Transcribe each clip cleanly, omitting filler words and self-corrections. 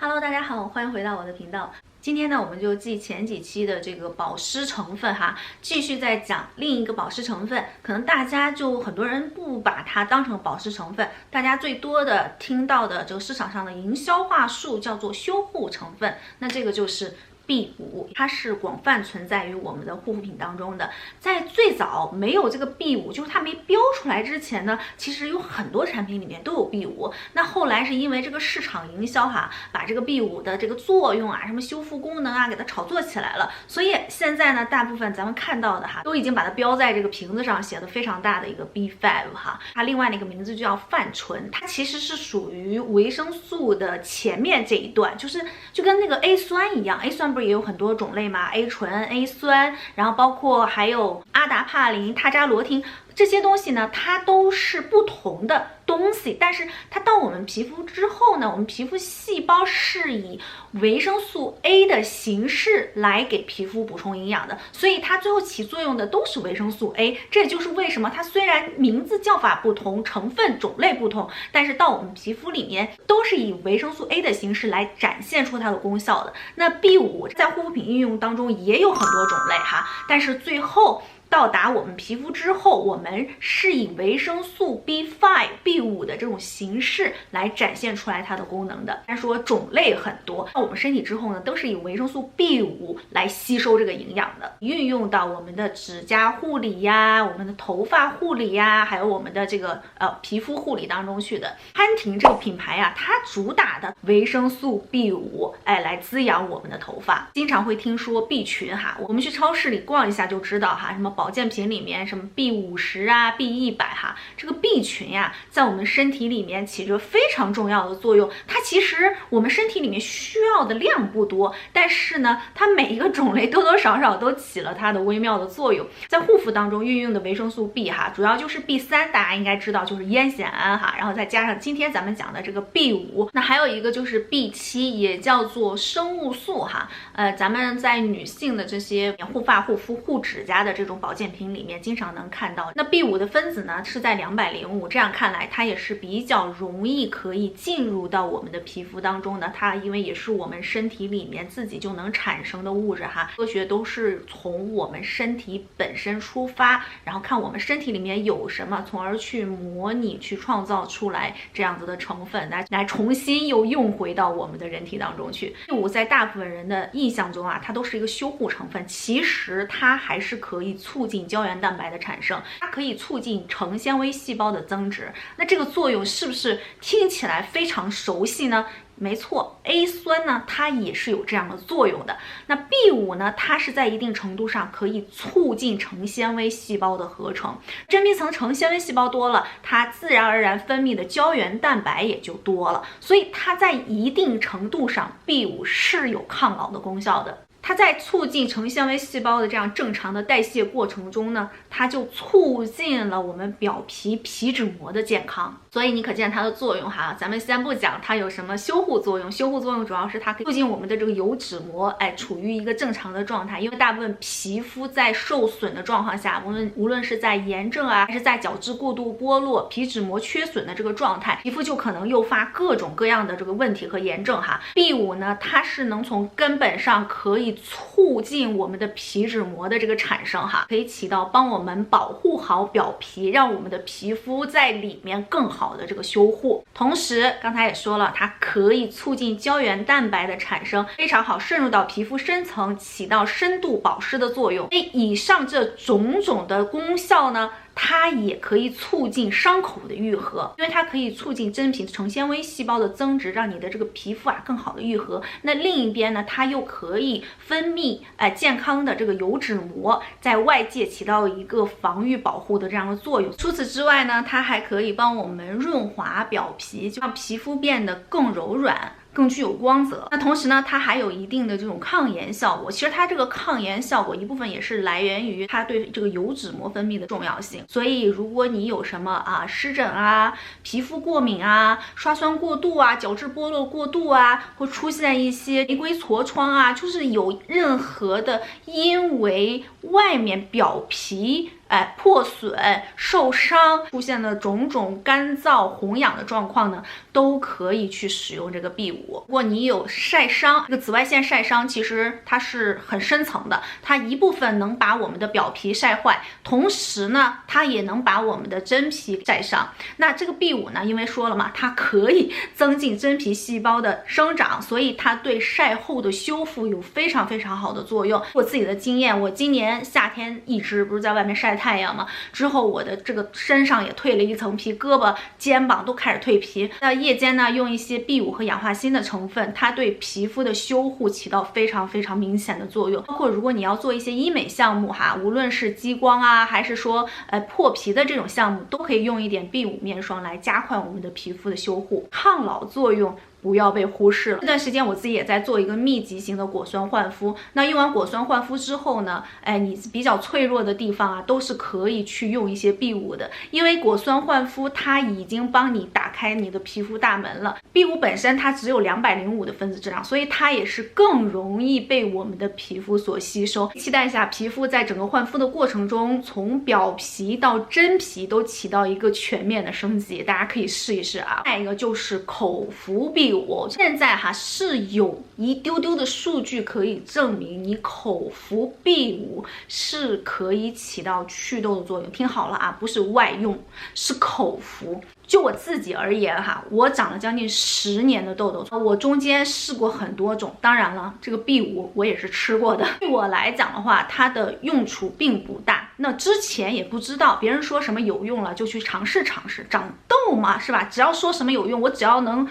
Hello，大家好，欢迎回到我的频道。今天呢，我们就继前几期的这个保湿成分哈，继续再讲另一个保湿成分。可能大家就很多人不把它当成保湿成分，大家最多的听到的这个市场上的营销话术叫做修护成分，那这个就是B5，它是广泛存在于我们的护肤品当中的。在最早没有这个 B5，就是它没标出来之前呢，其实有很多产品里面都有 B5。那后来是因为这个市场营销哈，把这个 B5的这个作用啊，什么修复功能啊，给它炒作起来了。所以现在呢，大部分咱们看到的哈，都已经把它标在这个瓶子上，写的非常大的一个 B5 哈。它另外的一个名字就叫泛醇，它其实是属于维生素的前面这一段，就跟那个 A 酸一样 ，A 酸不是也有很多种类嘛 ？A 醇、A 酸，然后包括还有阿达帕林、他扎罗汀这些东西呢，它都是不同的东西，但是它到我们皮肤之后呢，我们皮肤细胞是以维生素 A 的形式来给皮肤补充营养的，所以它最后起作用的都是维生素 A。这也就是为什么它虽然名字叫法不同，成分种类不同，但是到我们皮肤里面都是以维生素 A 的形式来展现出它的功效的。那 B5 在护肤品应用当中也有很多种类哈，但是最后到达我们皮肤之后，我们是以维生素 B5 的这种形式来展现出来它的功能的。但是说种类很多，到我们身体之后呢，都是以维生素 B5 来吸收这个营养的，运用到我们的指甲护理呀、我们的头发护理呀，还有我们的这个皮肤护理当中去的。潘婷这个品牌啊，它主打的维生素 B5，来滋养我们的头发。经常会听说 B 群哈，我们去超市里逛一下就知道哈，什么保健品里面什么 B50啊 B100哈，这个 B 群呀，在我们身体里面起着非常重要的作用。它其实我们身体里面需要的量不多，但是呢，它每一个种类多多少少都起了它的微妙的作用。在护肤当中运用的维生素 B 哈，主要就是 B3，大家应该知道就是烟酰胺哈，然后再加上今天咱们讲的这个 B5，那还有一个就是 B7，也叫做生物素哈。咱们在女性的这些护发、护肤、护指甲的这种保健品里面经常能看到。那 B5 的分子呢是在205，这样看来它也是比较容易可以进入到我们的皮肤当中的。它因为也是我们身体里面自己就能产生的物质哈，科学都是从我们身体本身出发，然后看我们身体里面有什么，从而去模拟、去创造出来这样子的成分，来重新又用回到我们的人体当中去。B5在大部分人的印象中啊，它都是一个修护成分，其实它还是可以促进胶原蛋白的产生，它可以促进成纤维细胞的增殖。那这个作用是不是听起来非常熟悉呢？没错 ，A 酸呢，它也是有这样的作用的。那 B5 呢，它是在一定程度上可以促进成纤维细胞的合成。真皮层成纤维细胞多了，它自然而然分泌的胶原蛋白也就多了，所以它在一定程度上 B5 是有抗老的功效的。它在促进成纤维细胞的这样正常的代谢过程中呢，它就促进了我们表皮皮脂膜的健康。所以你可见它的作用哈，咱们先不讲它有什么修护作用，修护作用主要是它可以促进我们的这个油脂膜处于一个正常的状态，因为大部分皮肤在受损的状况下，无论是在炎症啊，还是在角质过度剥落、皮脂膜缺损的这个状态，皮肤就可能诱发各种各样的这个问题和炎症哈。B5 呢，它是能从根本上可以促进我们的皮脂膜的这个产生哈，可以起到帮我们保护好表皮，让我们的皮肤在里面更好的这个修护。同时刚才也说了，它可以促进胶原蛋白的产生，非常好渗入到皮肤深层，起到深度保湿的作用。以上这种种的功效呢，它也可以促进伤口的愈合，因为它可以促进真皮成纤维细胞的增殖，让你的这个皮肤更好的愈合。那另一边呢，它又可以分泌健康的这个油脂膜，在外界起到一个防御保护的这样的作用。除此之外呢，它还可以帮我们润滑表皮，就让皮肤变得更柔软，更具有光泽。那同时呢，它还有一定的这种抗炎效果。其实它这个抗炎效果一部分也是来源于它对这个油脂膜分泌的重要性。所以如果你有什么湿疹啊、皮肤过敏啊、刷酸过度啊、角质剥落过度啊，或出现一些玫瑰痤疮啊，就是有任何的因为外面表皮破损、受伤，出现了种种干燥、红痒的状况呢，都可以去使用这个 B5。如果你有晒伤，这个紫外线晒伤其实它是很深层的，它一部分能把我们的表皮晒坏，同时呢，它也能把我们的真皮晒伤。那这个 B5呢，因为说了嘛，它可以增进真皮细胞的生长，所以它对晒后的修复有非常非常好的作用。我自己的经验，我今年夏天一直不是在外面晒太阳嘛，之后我的这个身上也蜕了一层皮，胳膊、肩膀都开始蜕皮。那夜间呢，用一些 B5和氧化锌的成分，它对皮肤的修护起到非常非常明显的作用。包括如果你要做一些医美项目哈，无论是激光啊，还是说破皮的这种项目，都可以用一点 B5面霜来加快我们的皮肤的修护，抗老作用不要被忽视了。这段时间我自己也在做一个密集型的果酸焕肤，那用完果酸焕肤之后呢，你比较脆弱的地方啊，都是可以去用一些 B5的，因为果酸焕肤它已经帮你打开你的皮肤大门了。B5本身它只有205的分子质量，所以它也是更容易被我们的皮肤所吸收。期待一下皮肤在整个焕肤的过程中，从表皮到真皮都起到一个全面的升级，大家可以试一试啊。再一个就是口服 B5。现在是有一丢丢的数据可以证明你口服 B5是可以起到祛痘的作用。听好了啊，不是外用，是口服。就我自己而言我长了将近10年的痘痘，我中间试过很多种，当然了，这个 B5我也是吃过的。对我来讲的话，它的用处并不大。那之前也不知道，别人说什么有用了就去尝试尝试，长痘嘛，是吧？只要说什么有用，我只要能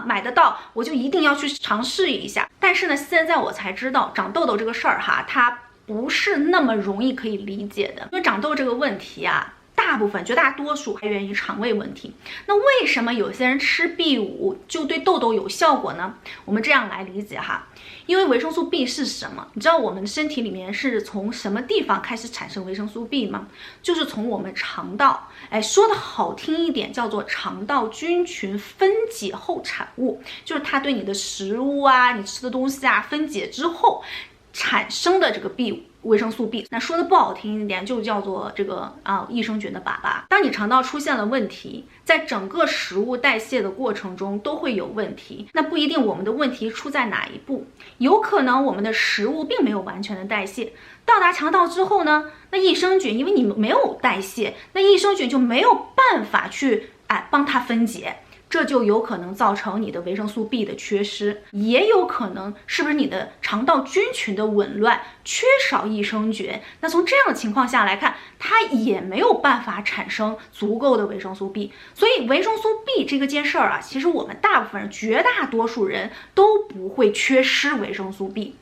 买得到，我就一定要去尝试一下。但是呢，现在我才知道长痘痘这个事儿它不是那么容易可以理解的。因为长痘这个问题大部分绝大多数来源于肠胃问题。那为什么有些人吃 B5就对痘痘有效果呢？我们这样来理解因为维生素 B 是什么？你知道我们身体里面是从什么地方开始产生维生素 B 吗？就是从我们肠道，说的好听一点叫做肠道菌群分解后产物，就是它对你的食物你吃的东西分解之后产生的这个 B5。维生素 B， 那说的不好听一点，就叫做这个益生菌的粑粑。当你肠道出现了问题，在整个食物代谢的过程中都会有问题。那不一定我们的问题出在哪一步，有可能我们的食物并没有完全的代谢，到达肠道之后呢，那益生菌因为你没有代谢，那益生菌就没有办法去帮它分解。这就有可能造成你的维生素 B 的缺失，也有可能是不是你的肠道菌群的紊乱，缺少益生菌。那从这样的情况下来看，它也没有办法产生足够的维生素 B。所以维生素 B 这个件事儿其实我们大部分人，绝大多数人都不会缺失维生素 B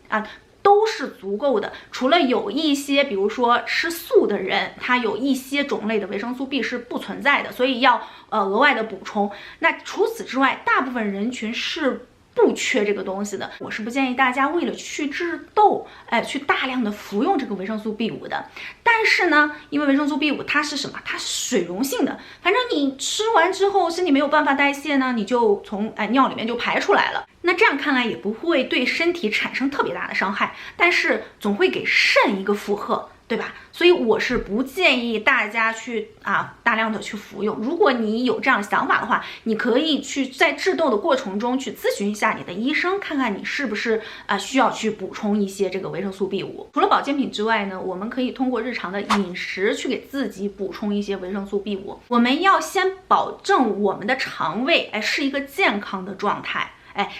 都是足够的。除了有一些比如说吃素的人，他有一些种类的维生素 B 是不存在的，所以要额外的补充。那除此之外，大部分人群是不缺这个东西的。我是不建议大家为了去治痘去大量的服用这个维生素 B5的。但是呢，因为维生素 B5它是什么？它是水溶性的，反正你吃完之后身体没有办法代谢呢，你就从尿里面就排出来了。那这样看来也不会对身体产生特别大的伤害，但是总会给肾一个负荷，对吧？所以我是不建议大家去大量的去服用。如果你有这样的想法的话，你可以去在治痘的过程中去咨询一下你的医生，看看你是不是需要去补充一些这个维生素 B5。除了保健品之外呢，我们可以通过日常的饮食去给自己补充一些维生素 B5。我们要先保证我们的肠胃是一个健康的状态。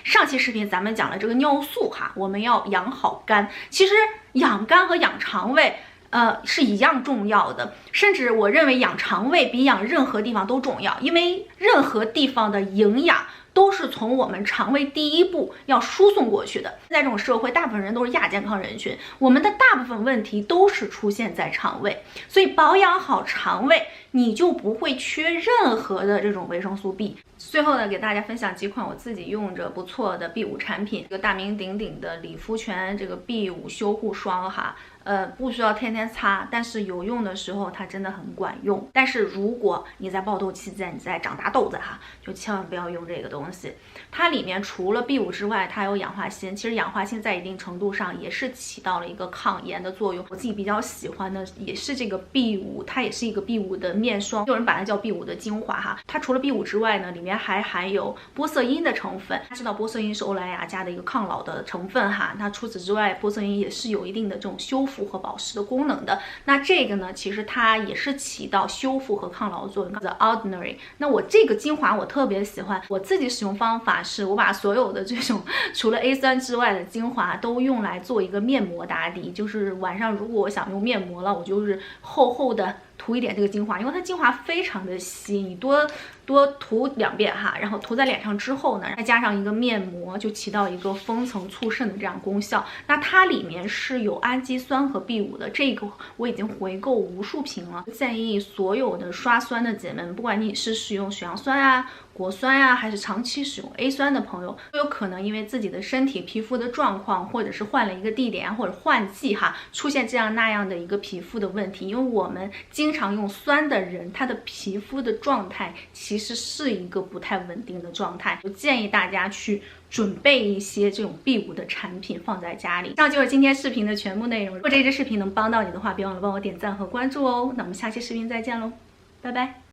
上期视频咱们讲了这个尿素我们要养好肝。其实养肝和养肠胃是一样重要的，甚至我认为养肠胃比养任何地方都重要，因为任何地方的营养都是从我们肠胃第一步要输送过去的。在这种社会，大部分人都是亚健康人群，我们的大部分问题都是出现在肠胃，所以保养好肠胃你就不会缺任何的这种维生素 B。最后呢，给大家分享几款我自己用着不错的 B5 产品，这个大名鼎鼎的理肤泉这个 B5 修护霜哈。不需要天天擦，但是有用的时候它真的很管用。但是如果你在爆痘期间，你在长大痘子哈，就千万不要用这个东西。它里面除了 B5 之外，它有氧化锌，其实氧化锌在一定程度上也是起到了一个抗炎的作用。我自己比较喜欢的也是这个 B5，它也是一个 B5 的面霜，有人把它叫 B5 的精华哈。它除了 B5 之外呢，里面还含有玻色因的成分。大家知道玻色因是欧莱雅家的一个抗老的成分哈。那除此之外，玻色因也是有一定的这种修复和保湿的功能的。那这个呢，其实它也是起到修复和抗老作用。The Ordinary， 那我这个精华我特别喜欢，我自己使用方法是我把所有的这种除了 A 酸之外的精华都用来做一个面膜打底，就是晚上如果我想用面膜了，我就是厚厚的涂一点这个精华，因为它精华非常的稀，你多涂2遍哈，然后涂在脸上之后呢，再加上一个面膜，就起到一个封层促渗的这样功效。那它里面是有氨基酸和 B5 的，这个我已经回购无数瓶了。建议所有的刷酸的姐妹们，不管你是使用血杨酸啊、果酸啊，还是长期使用 A 酸的朋友，都有可能因为自己的身体皮肤的状况，或者是换了一个地点或者换季哈，出现这样那样的一个皮肤的问题。因为我们经常用酸的人，他的皮肤的状态其实是一个不太稳定的状态。我建议大家去准备一些这种 B5 的产品放在家里。以上就是今天视频的全部内容。如果这支视频能帮到你的话，别忘了帮我点赞和关注哦。那我们下期视频再见喽，拜拜。